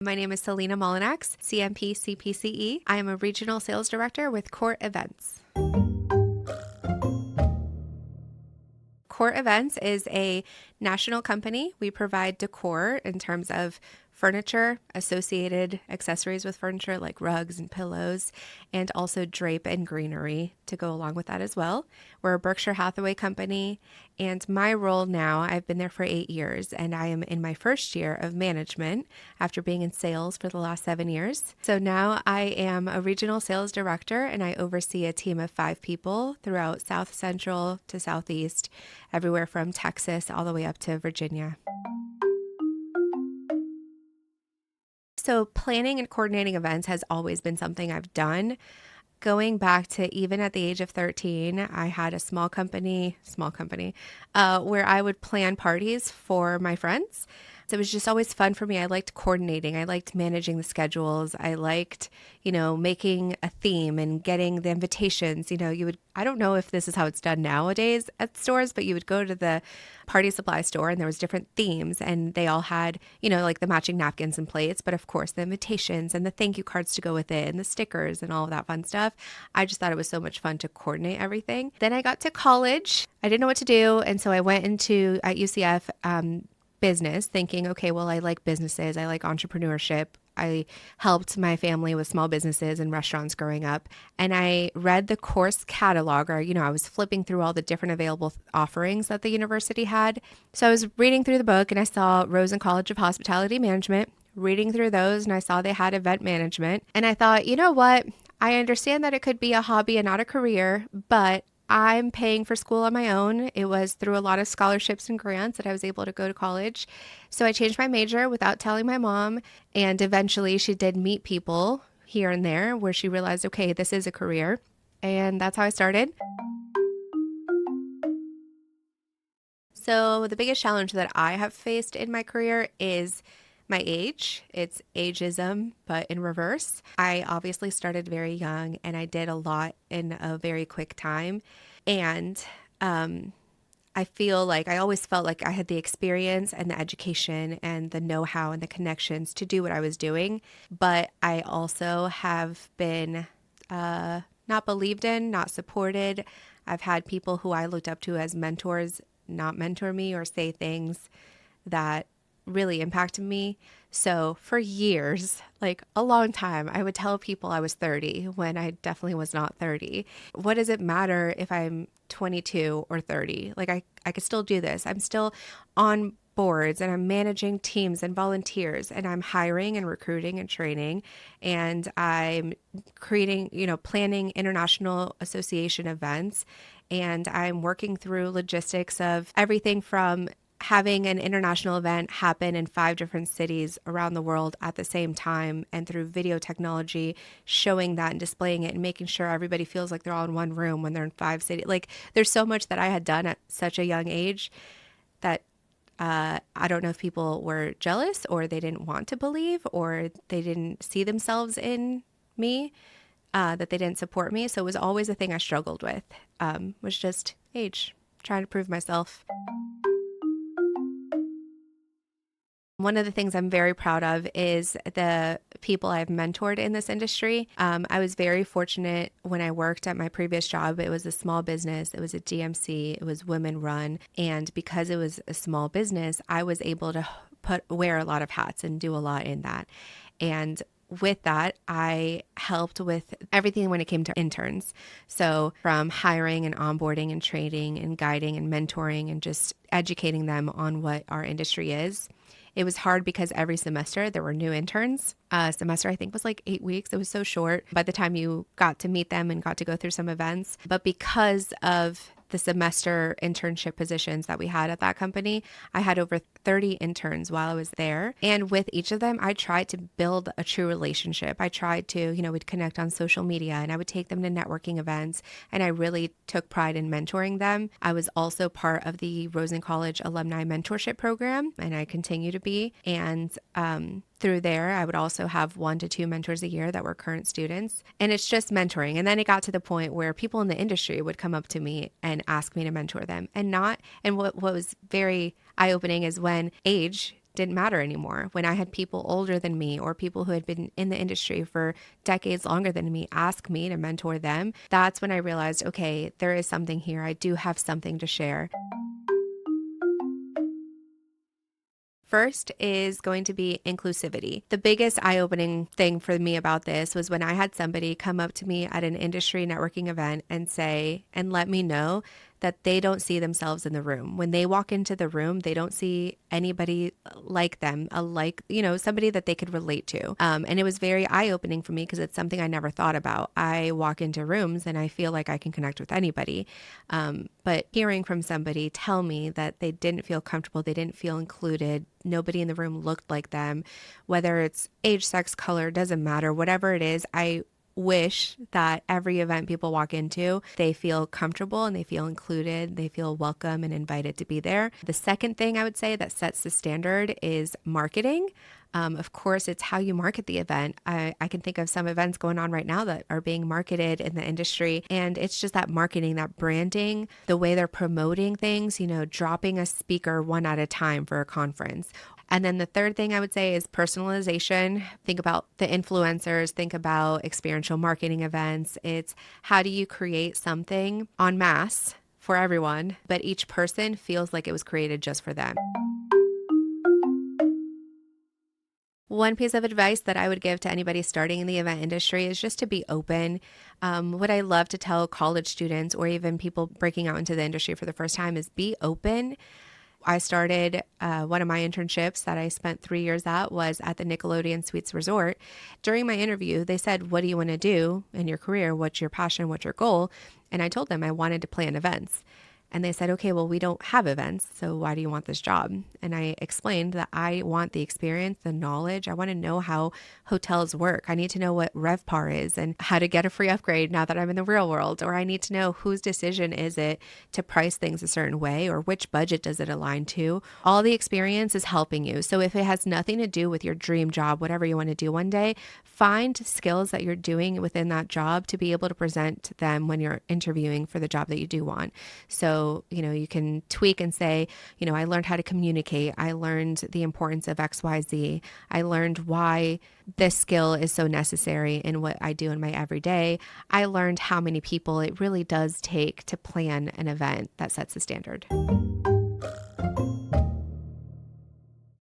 My name is Selina Mullenax, CMP CPCE. I am a regional sales director with CORT Events. CORT Events is a national company. We provide decor in terms of furniture, associated accessories with furniture like rugs and pillows, and also drape and greenery to go along with that as well. We're a Berkshire Hathaway company, and my role now, I've been there for 8 years, and I am in my first year of management after being in sales for the last 7 years. So now I am a regional sales director, and I oversee a team of 5 people throughout South Central to Southeast, everywhere from Texas all the way up to Virginia. So planning and coordinating events has always been something I've done. Going back to even at the age of 13, I had a small company, where I would plan parties for my friends. So it was just always fun for me. I liked coordinating. I liked managing the schedules. I liked, making a theme and getting the invitations. I don't know if this is how it's done nowadays at stores, but you would go to the party supply store and there was different themes and they all had, like the matching napkins and plates, but of course the invitations and the thank you cards to go with it and the stickers and all of that fun stuff. I just thought it was so much fun to coordinate everything. Then I got to college. I didn't know what to do. And so I went into, at UCF, business thinking, okay, well, I like businesses. I like entrepreneurship. I helped my family with small businesses and restaurants growing up. And I read the course catalog, or, I was flipping through all the different available offerings that the university had. So I was reading through the book and I saw Rosen College of Hospitality Management, reading through those, and I saw they had event management. And I thought, you know what? I understand that it could be a hobby and not a career, but I'm paying for school on my own. It was through a lot of scholarships and grants that I was able to go to college. So I changed my major without telling my mom. And eventually she did meet people here and there where she realized, okay, this is a career. And that's how I started. So the biggest challenge that I have faced in my career is my age. It's ageism, but in reverse. I obviously started very young and I did a lot in a very quick time. And I always felt like I had the experience and the education and the know-how and the connections to do what I was doing. But I also have been not believed in, not supported. I've had people who I looked up to as mentors not mentor me or say things that really impacted me. So for years, like a long time, I would tell people I was 30 when I definitely was not 30. What does it matter if I'm 22 or 30? Like I could still do this. I'm still on boards and I'm managing teams and volunteers and I'm hiring and recruiting and training and I'm creating, planning international association events and I'm working through logistics of everything from having an international event happen in 5 different cities around the world at the same time and through video technology, showing that and displaying it and making sure everybody feels like they're all in one room when they're in 5 cities. Like there's so much that I had done at such a young age that I don't know if people were jealous or they didn't want to believe or they didn't see themselves in me, that they didn't support me. So it was always a thing I struggled with, was just age, trying to prove myself. One of the things I'm very proud of is the people I've mentored in this industry. I was very fortunate when I worked at my previous job. It was a small business. It was a DMC. It was women run. And because it was a small business, I was able to wear a lot of hats and do a lot in that. And with that, I helped with everything when it came to interns. So from hiring and onboarding and training and guiding and mentoring and just educating them on what our industry is. It was hard because every semester there were new interns. Semester, I think, was like 8 weeks. It was so short by the time you got to meet them and got to go through some events. But because of the semester internship positions that we had at that company, I had over 30 interns while I was there. And with each of them, I tried to build a true relationship. I tried to, we'd connect on social media and I would take them to networking events. And I really took pride in mentoring them. I was also part of the Rosen College Alumni Mentorship Program, and I continue to be. And through there, I would also have 1 to 2 mentors a year that were current students. And it's just mentoring. And then it got to the point where people in the industry would come up to me and ask me to mentor them. And what was very eye-opening is when age didn't matter anymore. When I had people older than me or people who had been in the industry for decades longer than me ask me to mentor them, that's when I realized, okay, there is something here. I do have something to share. First is going to be inclusivity. The biggest eye-opening thing for me about this was when I had somebody come up to me at an industry networking event and say, and let me know that they don't see themselves in the room. When they walk into the room, they don't see anybody like them, somebody that they could relate to. And it was very eye-opening for me because it's something I never thought about. I walk into rooms and I feel like I can connect with anybody. But hearing from somebody tell me that they didn't feel comfortable, they didn't feel included, nobody in the room looked like them, whether it's age, sex, color, doesn't matter, whatever it is, I wish that every event people walk into, they feel comfortable and they feel included, they feel welcome and invited to be there. The second thing I would say that sets the standard is marketing. Of course, it's how you market the event. I can think of some events going on right now that are being marketed in the industry, and it's just that marketing, that branding, the way they're promoting things, dropping a speaker one at a time for a conference. And then the third thing I would say is personalization. Think about the influencers, think about experiential marketing events. It's how do you create something en masse for everyone, but each person feels like it was created just for them. One piece of advice that I would give to anybody starting in the event industry is just to be open. What I love to tell college students or even people breaking out into the industry for the first time is be open. I started one of my internships that I spent 3 years at was at the Nickelodeon Suites Resort. During my interview, they said, what do you want to do in your career? What's your passion? What's your goal? And I told them I wanted to plan events. And they said, okay, well, we don't have events, so why do you want this job? And I explained that I want the experience, the knowledge. I want to know how hotels work. I need to know what RevPAR is and how to get a free upgrade now that I'm in the real world. Or I need to know whose decision is it to price things a certain way, or which budget does it align to. All the experience is helping you. So if it has nothing to do with your dream job, whatever you want to do one day, find skills that you're doing within that job to be able to present to them when you're interviewing for the job that you do want. So, you can tweak and say, I learned how to communicate. I learned the importance of XYZ. I learned why this skill is so necessary in what I do in my everyday. I learned how many people it really does take to plan an event that sets the standard.